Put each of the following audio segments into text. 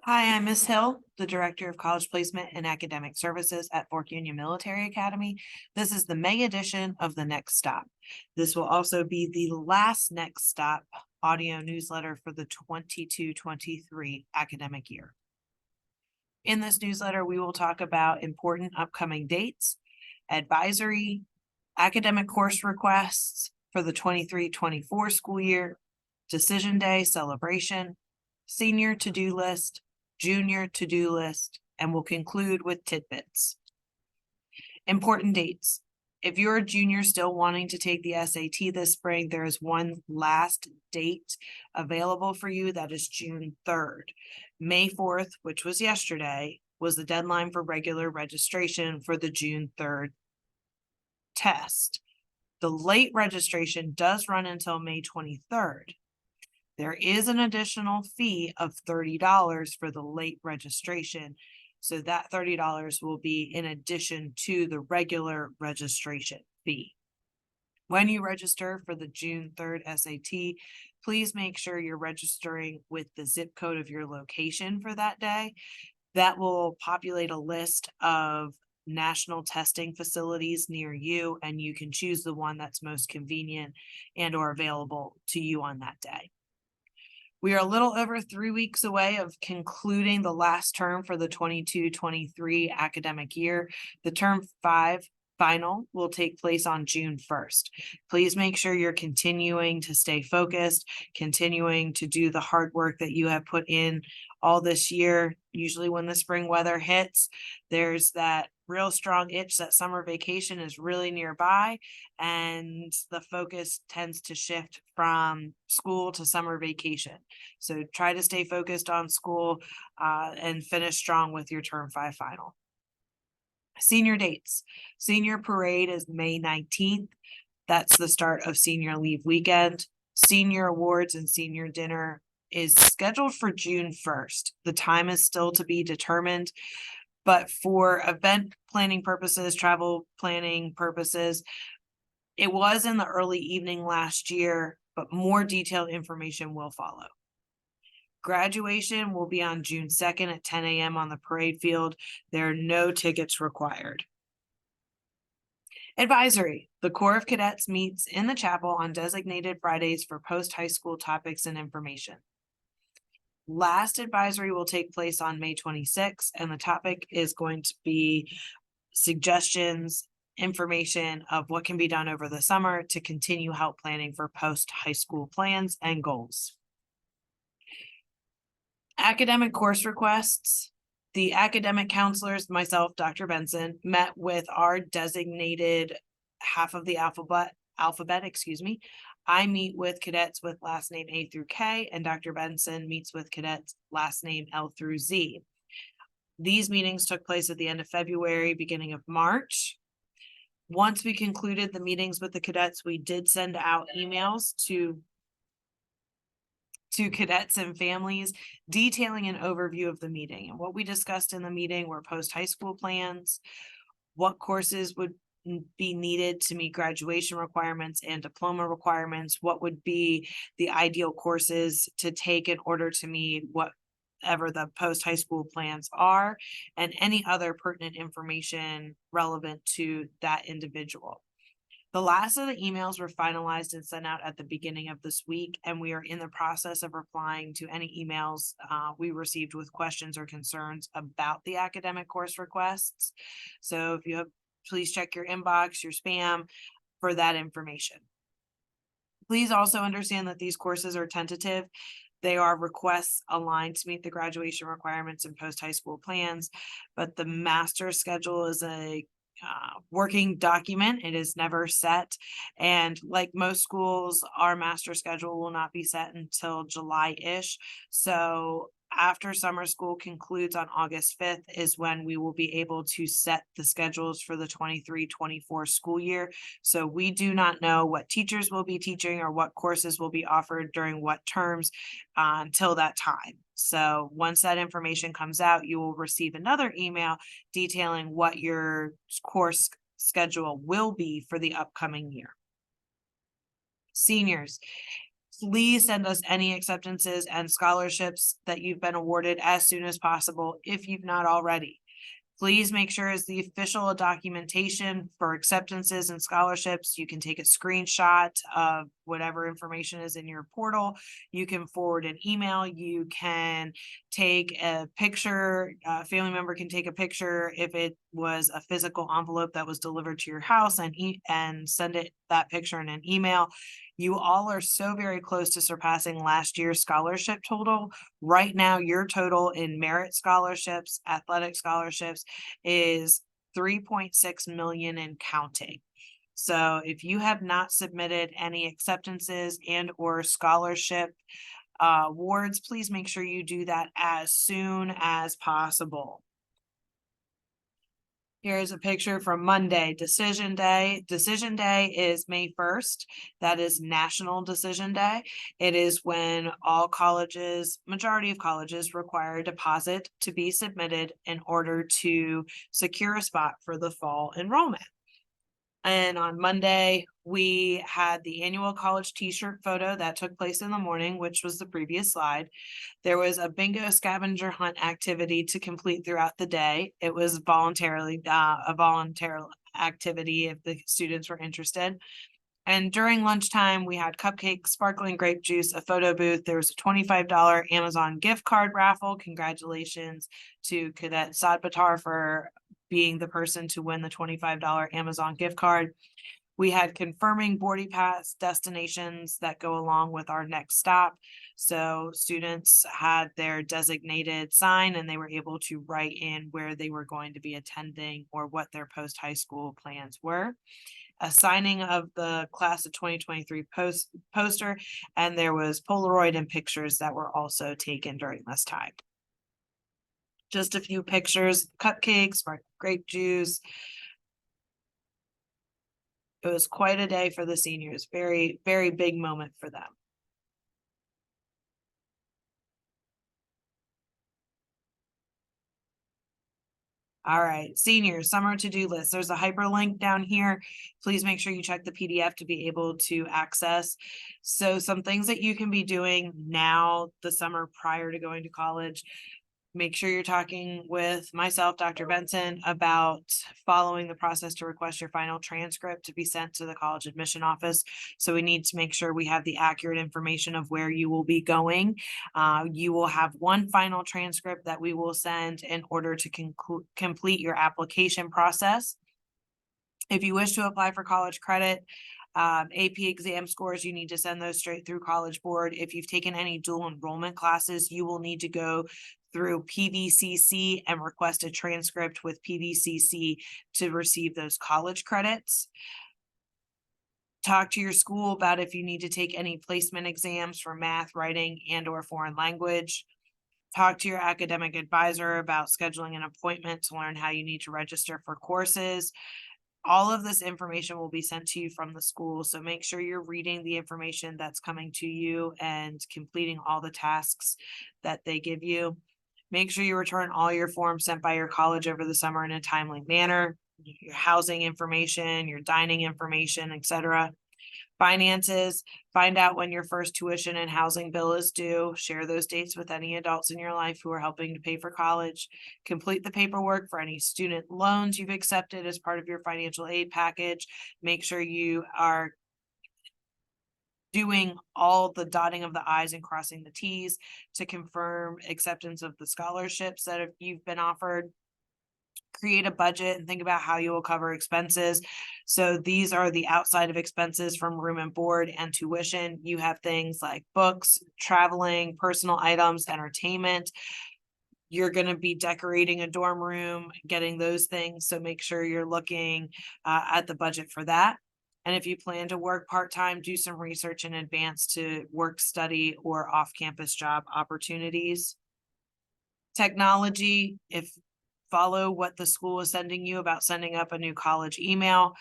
Hi, I'm Ms. Hill, the Director of College Placement and Academic Services at Fork Union Military Academy. This is the May edition of The Next Stop. This will also be the last Next Stop audio newsletter for the 22-23 academic year. In this newsletter, we will talk about important upcoming dates, advisory, academic course requests for the 23-24 school year, decision day celebration, senior to-do list, junior to-do list, and we'll conclude with tidbits. Important dates. If you're a junior still wanting to take the SAT this spring, there is one last date available for you. That is June 3rd. May 4th, which was yesterday, was the deadline for regular registration for the June 3rd test. The late registration does run until May 23rd. There is an additional fee of $30 for the late registration. So that $30 will be in addition to the regular registration fee. When you register for the June 3rd SAT, please make sure you're registering with the zip code of your location for that day. That will populate a list of national testing facilities near you, and you can choose the one that's most convenient and or available to you on that day. We are a little over 3 weeks away of concluding the last term for the 22-23 academic year. The term 5 final will take place on June 1st. Please make sure you're continuing to stay focused, continuing to do the hard work that you have put in all this year. Usually when the spring weather hits, there's that real strong itch that summer vacation is really nearby, and the focus tends to shift from school to summer vacation. So try to stay focused on school and finish strong with your term 5 final. Senior dates. Senior parade is May 19th. That's the start of senior leave weekend. Senior awards and senior dinner is scheduled for June 1st. The time is still to be determined, but for event planning purposes, travel planning purposes, it was in the early evening last year, but more detailed information will follow. Graduation will be on June 2nd at 10 a.m. on the parade field. There are no tickets required. Advisory. The Corps of Cadets meets in the chapel on designated Fridays for post-high school topics and information. Last advisory will take place on May 26th, and the topic is going to be suggestions, information of what can be done over the summer to continue help planning for post-high school plans and goals. Academic course requests. The academic counselors, myself, Dr. Benson, met with our designated half of the alphabet, I meet with cadets with last name A through K, and Dr. Benson meets with cadets last name L through Z. These meetings took place at the end of February, beginning of March. Once we concluded the meetings with the cadets, we did send out emails to cadets and families detailing an overview of the meeting. And what we discussed in the meeting were post-high school plans, what courses would be needed to meet graduation requirements and diploma requirements, what would be the ideal courses to take in order to meet whatever the post-high school plans are, and any other pertinent information relevant to that individual. The last of the emails were finalized and sent out at the beginning of this week, and we are in the process of replying to any emails we received with questions or concerns about the academic course requests. So if you have, please check your inbox, your spam for that information. Please also understand that these courses are tentative. They are requests aligned to meet the graduation requirements and post-high school plans, but the master schedule is a working document. It is never set. And like most schools, our master schedule will not be set until July-ish. So after summer school concludes on August 5th is when we will be able to set the schedules for the 23-24 school year. So we do not know what teachers will be teaching or what courses will be offered during what terms until that time. So once that information comes out, you will receive another email detailing what your course schedule will be for the upcoming year. Seniors. Please send us any acceptances and scholarships that you've been awarded as soon as possible if you've not already. Please make sure as the official documentation for acceptances and scholarships. You can take a screenshot of whatever information is in your portal. You can forward an email. You can take a picture. A family member can take a picture if it was a physical envelope that was delivered to your house and send that picture in an email. You all are so very close to surpassing last year's scholarship total. Right now, your total in merit scholarships, athletic scholarships is 3.6 million and counting. So if you have not submitted any acceptances and or scholarship awards, please make sure you do that as soon as possible. Here's a picture from Monday, Decision Day. Decision Day is May 1st. That is National Decision Day. It is when all colleges, majority of colleges, require a deposit to be submitted in order to secure a spot for the fall enrollment. And on Monday, we had the annual college t-shirt photo that took place in the morning, which was the previous slide. There was a bingo scavenger hunt activity to complete throughout the day. It was a voluntary activity if the students were interested. And during lunchtime, we had cupcakes, sparkling grape juice, a photo booth. There was a $25 Amazon gift card raffle. Congratulations to Cadet Sadbatar for being the person to win the $25 Amazon gift card. We had confirming boarding pass destinations that go along with our next stop. So students had their designated sign and they were able to write in where they were going to be attending or what their post-high school plans were. A signing of the class of 2023 poster, and there was Polaroid and pictures that were also taken during this time. Just a few pictures, cupcakes, grape juice. It was quite a day for the seniors. Very, very big moment for them. All right, seniors, summer to-do list. There's a hyperlink down here. Please make sure you check the PDF to be able to access. So some things that you can be doing now, the summer prior to going to college. Make sure you're talking with myself, Dr. Benson, about following the process to request your final transcript to be sent to the college admission office. So we need to make sure we have the accurate information of where you will be going. You will have one final transcript that we will send in order to complete your application process. If you wish to apply for college credit, AP exam scores, you need to send those straight through College Board. If you've taken any dual enrollment classes, you will need to go through PVCC and request a transcript with PVCC to receive those college credits. Talk to your school about if you need to take any placement exams for math, writing, and or foreign language. Talk to your academic advisor about scheduling an appointment to learn how you need to register for courses. All of this information will be sent to you from the school, so make sure you're reading the information that's coming to you and completing all the tasks that they give you. Make sure you return all your forms sent by your college over the summer in a timely manner, your housing information, your dining information, etc. Finances, find out when your first tuition and housing bill is due. Share those dates with any adults in your life who are helping to pay for college. Complete the paperwork for any student loans you've accepted as part of your financial aid package. Make sure you are doing all the dotting of the I's and crossing the T's to confirm acceptance of the scholarships that you've been offered. Create a budget and think about how you will cover expenses. So these are the outside of expenses from room and board and tuition. You have things like books, traveling, personal items, entertainment. You're going to be decorating a dorm room, getting those things. So make sure you're looking at the budget for that. And if you plan to work part-time, do some research in advance to work, study, or off-campus job opportunities. Technology, follow what the school is sending you about sending up a new college email.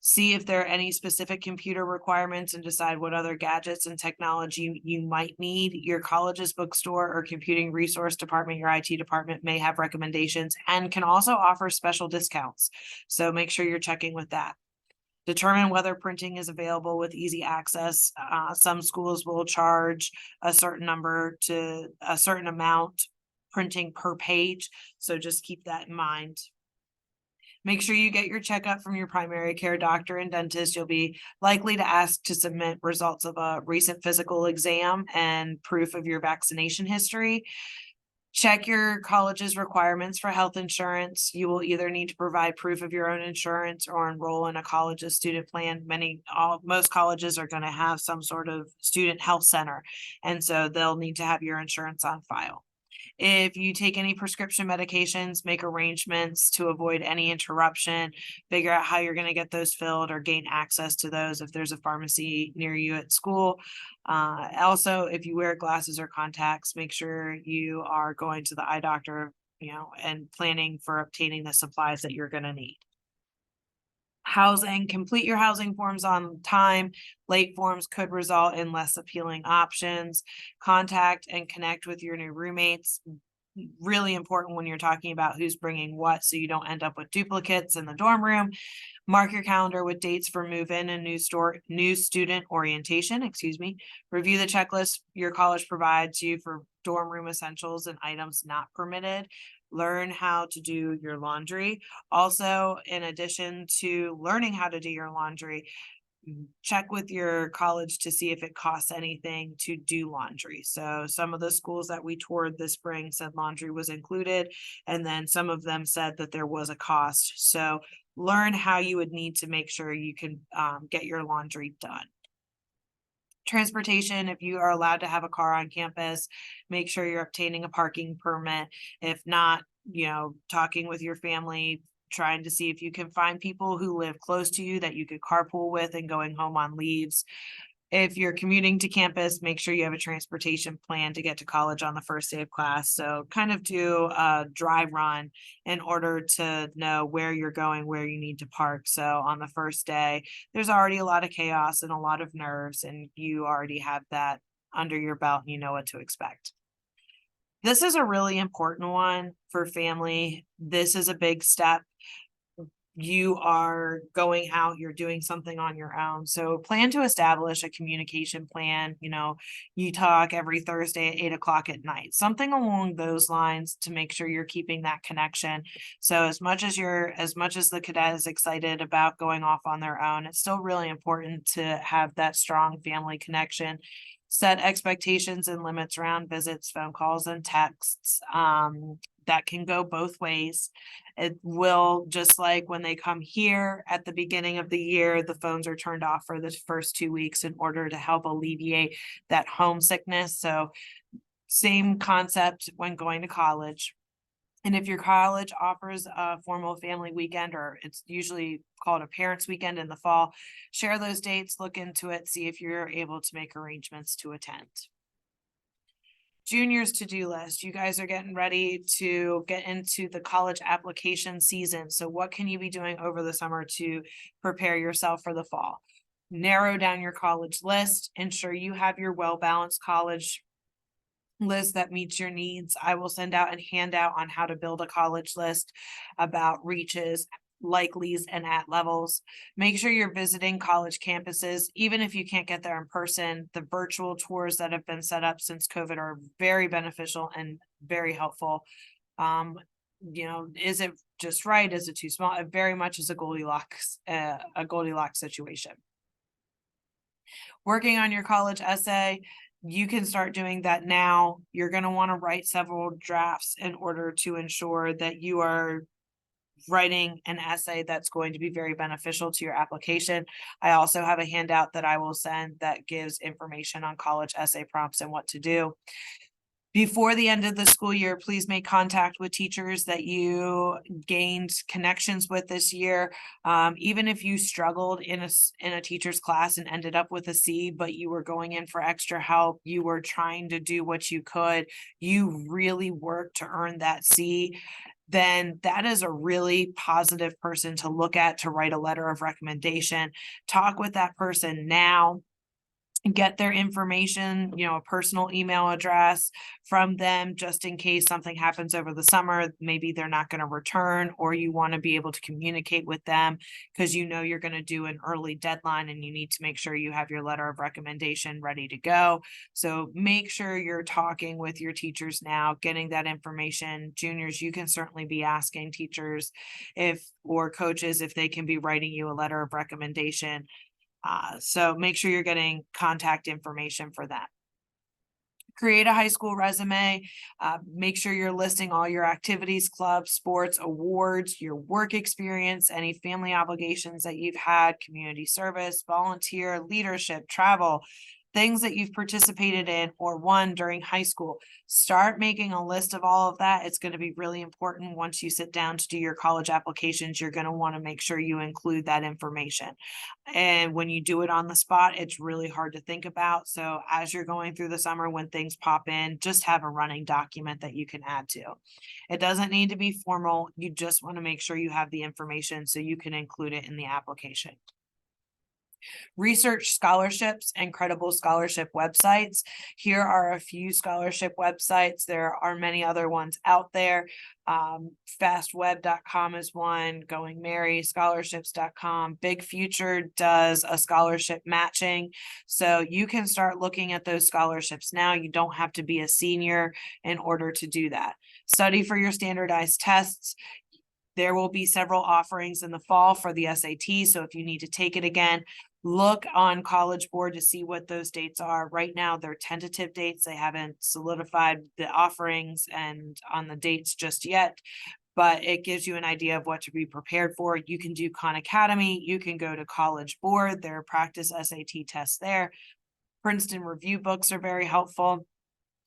See if there are any specific computer requirements and decide what other gadgets and technology you might need. Your college's bookstore or computing resource department, your IT department may have recommendations and can also offer special discounts. So make sure you're checking with that. Determine whether printing is available with easy access. Some schools will charge a certain amount printing per page. So just keep that in mind. Make sure you get your checkup from your primary care doctor and dentist. You'll be likely to ask to submit results of a recent physical exam and proof of your vaccination history. Check your college's requirements for health insurance. You will either need to provide proof of your own insurance or enroll in a college's student plan. Most colleges are going to have some sort of student health center, and so they'll need to have your insurance on file. If you take any prescription medications, make arrangements to avoid any interruption, figure out how you're going to get those filled or gain access to those if there's a pharmacy near you at school. Also, if you wear glasses or contacts, make sure you are going to the eye doctor, and planning for obtaining the supplies that you're going to need. Housing, complete your housing forms on time. Late forms could result in less appealing options. Contact and connect with your new roommates. Really important when you're talking about who's bringing what, so you don't end up with duplicates in the dorm room. Mark your calendar with dates for move-in and new student orientation, Review the checklist your college provides you for dorm room essentials and items not permitted. Learn how to do your laundry. Also, in addition to learning how to do your laundry, check with your college to see if it costs anything to do laundry. So some of the schools that we toured this spring said laundry was included, and then some of them said that there was a cost. So learn how you would need to make sure you can get your laundry done. Transportation, if you are allowed to have a car on campus, make sure you're obtaining a parking permit. If not, talking with your family, trying to see if you can find people who live close to you that you could carpool with and going home on leaves. If you're commuting to campus, make sure you have a transportation plan to get to college on the first day of class. So kind of do a dry run in order to know where you're going, where you need to park. So on the first day, there's already a lot of chaos and a lot of nerves, and you already have that under your belt and you know what to expect. This is a really important one for family. This is a big step. You are going out, you're doing something on your own. So plan to establish a communication plan. You talk every Thursday at 8 o'clock at night, something along those lines, to make sure you're keeping that connection. So as much as the cadet is excited about going off on their own, it's still really important to have that strong family connection. Set expectations and limits around visits, phone calls, and texts. That can go both ways. It will, just like when they come here at the beginning of the year, the phones are turned off for the first 2 weeks in order to help alleviate that homesickness. So same concept when going to college. And if your college offers a formal family weekend, or it's usually called a parents weekend in the fall, share those dates, look into it, see if you're able to make arrangements to attend. Juniors to-do list. You guys are getting ready to get into the college application season. So what can you be doing over the summer to prepare yourself for the fall? Narrow down your college list. Ensure you have your well-balanced college list that meets your needs. I will send out a handout on how to build a college list about reaches, likelies, and at levels. Make sure you're visiting college campuses, even if you can't get there in person. The virtual tours that have been set up since COVID are very beneficial and very helpful. Is it just right? Is it too small? It very much is a Goldilocks situation. Working on your college essay. You can start doing that now. You're going to want to write several drafts in order to ensure that you are writing an essay that's going to be very beneficial to your application. I also have a handout that I will send that gives information on college essay prompts and what to do. Before the end of the school year, please make contact with teachers that you gained connections with this year. Even if you struggled in a teacher's class and ended up with a C, but you were going in for extra help, you were trying to do what you could, you really worked to earn that C, then that is a really positive person to look at, to write a letter of recommendation. Talk with that person now. get their information, a personal email address from them, just in case something happens over the summer. Maybe they're not going to return, or you want to be able to communicate with them because you're going to do an early deadline and you need to make sure you have your letter of recommendation ready to go. So make sure you're talking with your teachers now, getting that information. Juniors, you can certainly be asking teachers or coaches if they can be writing you a letter of recommendation. So make sure you're getting contact information for that. Create a high school resume. Make sure you're listing all your activities, clubs, sports, awards, your work experience, any family obligations that you've had, community service, volunteer, leadership, travel, things that you've participated in or won during high school. Start making a list of all of that. It's going to be really important once you sit down to do your college applications. You're going to want to make sure you include that information. And when you do it on the spot, it's really hard to think about. So as you're going through the summer, when things pop in, just have a running document that you can add to. It doesn't need to be formal. You just want to make sure you have the information so you can include it in the application. Research scholarships and credible scholarship websites. Here are a few scholarship websites. There are many other ones out there. Fastweb.com is one, Going Merry, scholarships.com. Big Future does a scholarship matching. So you can start looking at those scholarships now. You don't have to be a senior in order to do that. Study for your standardized tests. There will be several offerings in the fall for the SAT. So if you need to take it again, look on College Board to see what those dates are. Right now, they're tentative dates. They haven't solidified the offerings and on the dates just yet, but it gives you an idea of what to be prepared for. You can do Khan Academy. You can go to College Board. There are practice SAT tests there. Princeton review books are very helpful.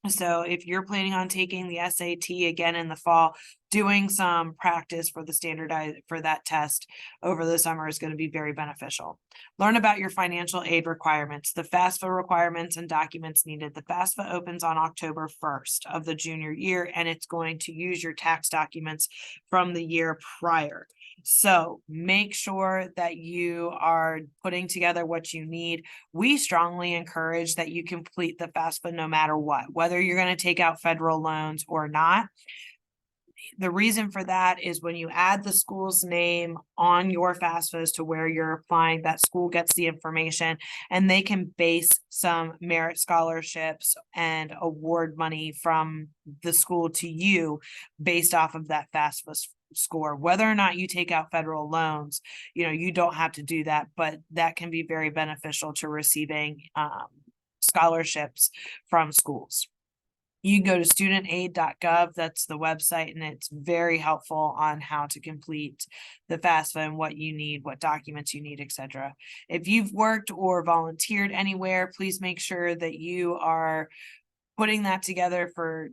So if you're planning on taking the SAT again in the fall, doing some practice for the standardized for that test over the summer is going to be very beneficial. Learn about your financial aid requirements, the FAFSA requirements and documents needed. The FAFSA opens on October 1st of the junior year, and it's going to use your tax documents from the year prior. So make sure that you are putting together what you need. We strongly encourage that you complete the FAFSA no matter what, whether you're going to take out federal loans or not. The reason for that is when you add the school's name on your FAFSAs to where you're applying, that school gets the information and they can base some merit scholarships and award money from the school to you based off of that FAFSA score. Whether or not you take out federal loans, you don't have to do that, but that can be very beneficial to receiving scholarships from schools. You can go to studentaid.gov. That's the website, and it's very helpful on how to complete the FAFSA and what you need, what documents you need, etc. If you've worked or volunteered anywhere, please make sure that you are putting that together for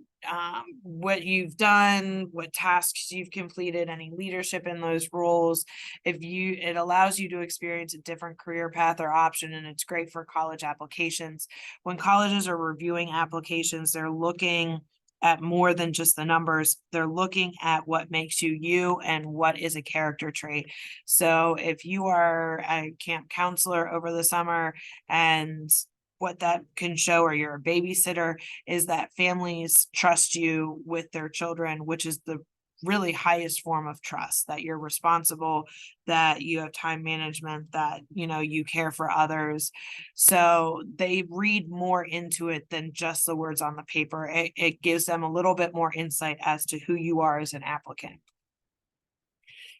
what you've done, what tasks you've completed, any leadership in those roles. It allows you to experience a different career path or option, and it's great for college applications. When colleges are reviewing applications, they're looking at more than just the numbers. They're looking at what makes you you and what is a character trait. So if you are a camp counselor over the summer, and what that can show, or you're a babysitter, is that families trust you with their children, which is the really highest form of trust, that you're responsible, that you have time management, that you care for others. So they read more into it than just the words on the paper. It gives them a little bit more insight as to who you are as an applicant.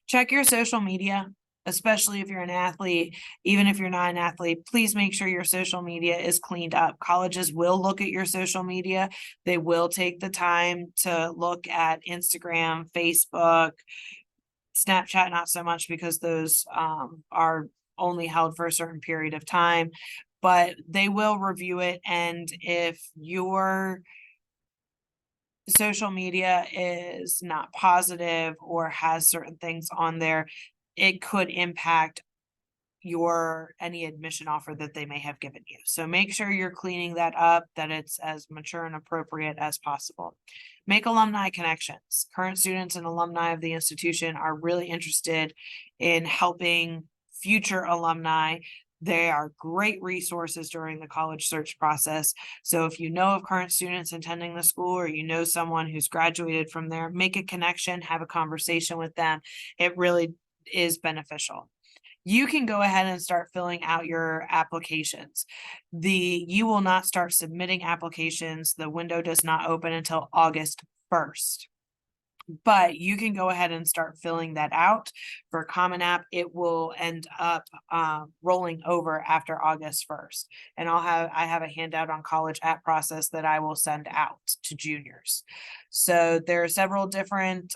Check your social media, especially if you're an athlete. Even if you're not an athlete, please make sure your social media is cleaned up. Colleges will look at your social media. They will take the time to look at Instagram, Facebook, Snapchat, not so much, because those are only held for a certain period of time, but they will review it. And if your social media is not positive or has certain things on there, it could impact any admission offer that they may have given you. So make sure you're cleaning that up, that it's as mature and appropriate as possible. Make alumni connections. Current students and alumni of the institution are really interested in helping future alumni. They are great resources during the college search process. So if you know of current students attending the school, or you know someone who's graduated from there, make a connection, have a conversation with them. It really is beneficial. You can go ahead and start filling out your applications. You will not start submitting applications. The window does not open until August 1st. But you can go ahead and start filling that out. For Common App, it will end up rolling over after August 1st. And I have a handout on college app process that I will send out to juniors. So there are several different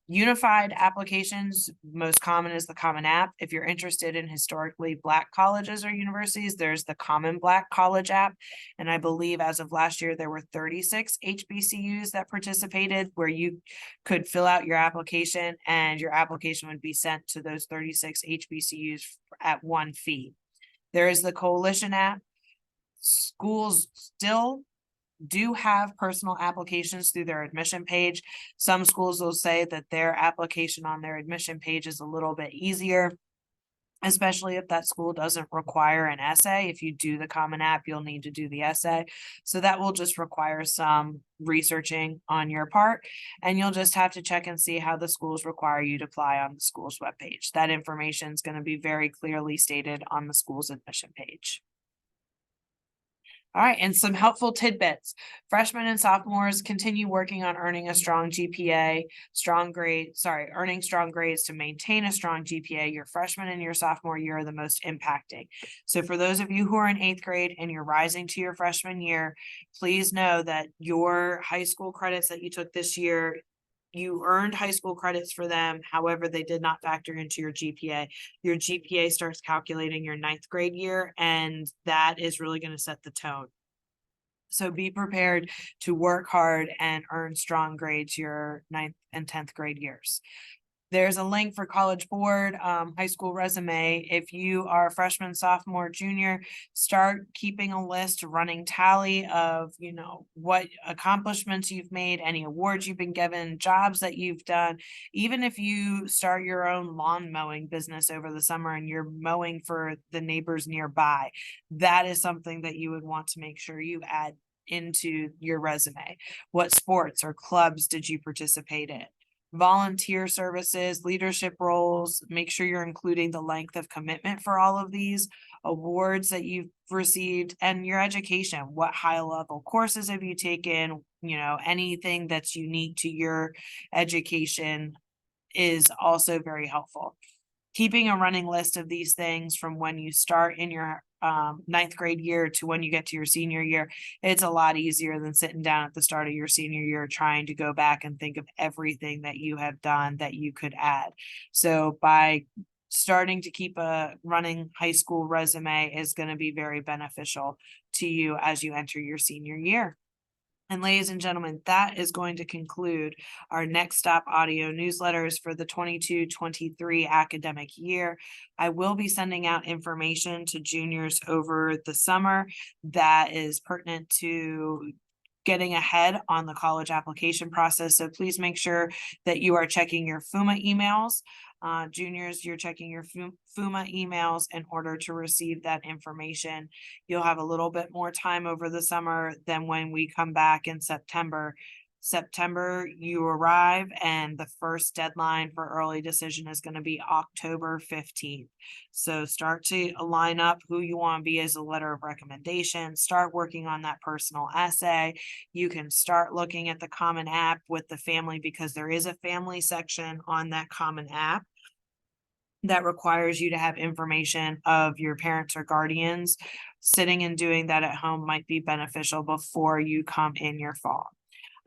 unified applications. Most common is the Common App. If you're interested in historically Black colleges or universities, there's the Common Black College app. And I believe as of last year, there were 36 HBCUs that participated, where you could fill out your application and your application would be sent to those 36 HBCUs at one fee. There is the Coalition app. Schools still do have personal applications through their admission page. Some schools will say that their application on their admission page is a little bit easier, especially if that school doesn't require an essay. If you do the Common App, you'll need to do the essay. So that will just require some researching on your part, and you'll just have to check and see how the schools require you to apply on the school's webpage. That information is going to be very clearly stated on the school's admission page. All right, and some helpful tidbits. Freshmen and sophomores continue working on earning a strong GPA, earning strong grades to maintain a strong GPA. Your freshman and your sophomore year are the most impacting. So for those of you who are in 8th grade and you're rising to your freshman year, please know that your high school credits that you took this year, you earned high school credits for them. However, they did not factor into your GPA. Your GPA starts calculating your 9th grade year, and that is really going to set the tone. So be prepared to work hard and earn strong grades your 9th and 10th grade years. There's a link for College Board, high school resume. If you are a freshman, sophomore, junior, start keeping a list, running tally of, what accomplishments you've made, any awards you've been given, jobs that you've done. Even if you start your own lawn mowing business over the summer and you're mowing for the neighbors nearby, that is something that you would want to make sure you add into your resume. What sports or clubs did you participate in? Volunteer services, leadership roles, make sure you're including the length of commitment for all of these awards that you've received, and your education. What high level courses have you taken? Anything that's unique to your education is also very helpful. Keeping a running list of these things from when you start in your 9th grade year to when you get to your senior year, it's a lot easier than sitting down at the start of your senior year trying to go back and think of everything that you have done that you could add. So by starting to keep a running high school resume is going to be very beneficial to you as you enter your senior year. And ladies and gentlemen, that is going to conclude our Next Stop audio newsletters for the 22-23 academic year. I will be sending out information to juniors over the summer that is pertinent to getting ahead on the college application process. So please make sure that you are checking your FUMA emails. Juniors, you're checking your FUMA emails in order to receive that information. You'll have a little bit more time over the summer than when we come back in September. You arrive, and the first deadline for early decision is going to be October 15th. So start to line up who you want to be as a letter of recommendation. Start working on that personal essay. You can start looking at the Common App with the family, because there is a family section on that Common App that requires you to have information of your parents or guardians. Sitting and doing that at home might be beneficial before you come in your fall.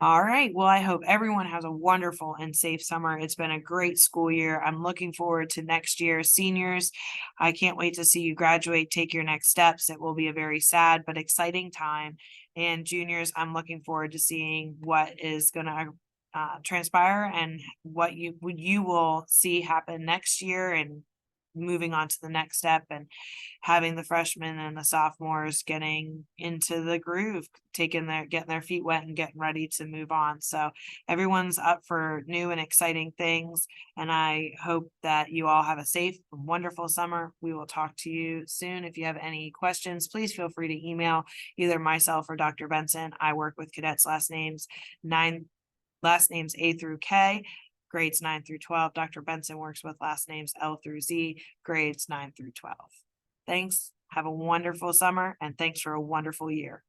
All right. Well, I hope everyone has a wonderful and safe summer. It's been a great school year. I'm looking forward to next year. Seniors, I can't wait to see you graduate, take your next steps. It will be a very sad but exciting time. And juniors, I'm looking forward to seeing what is going to transpire and what you will see happen next year, and moving on to the next step and having the freshmen and the sophomores getting into the groove, getting their feet wet and getting ready to move on. So everyone's up for new and exciting things. And I hope that you all have a safe and wonderful summer. We will talk to you soon. If you have any questions, please feel free to email either myself or Dr. Benson. I work with cadets last names A through K, grades 9 through 12. Dr. Benson works with last names L through Z, grades 9 through 12. Thanks. Have a wonderful summer and thanks for a wonderful year.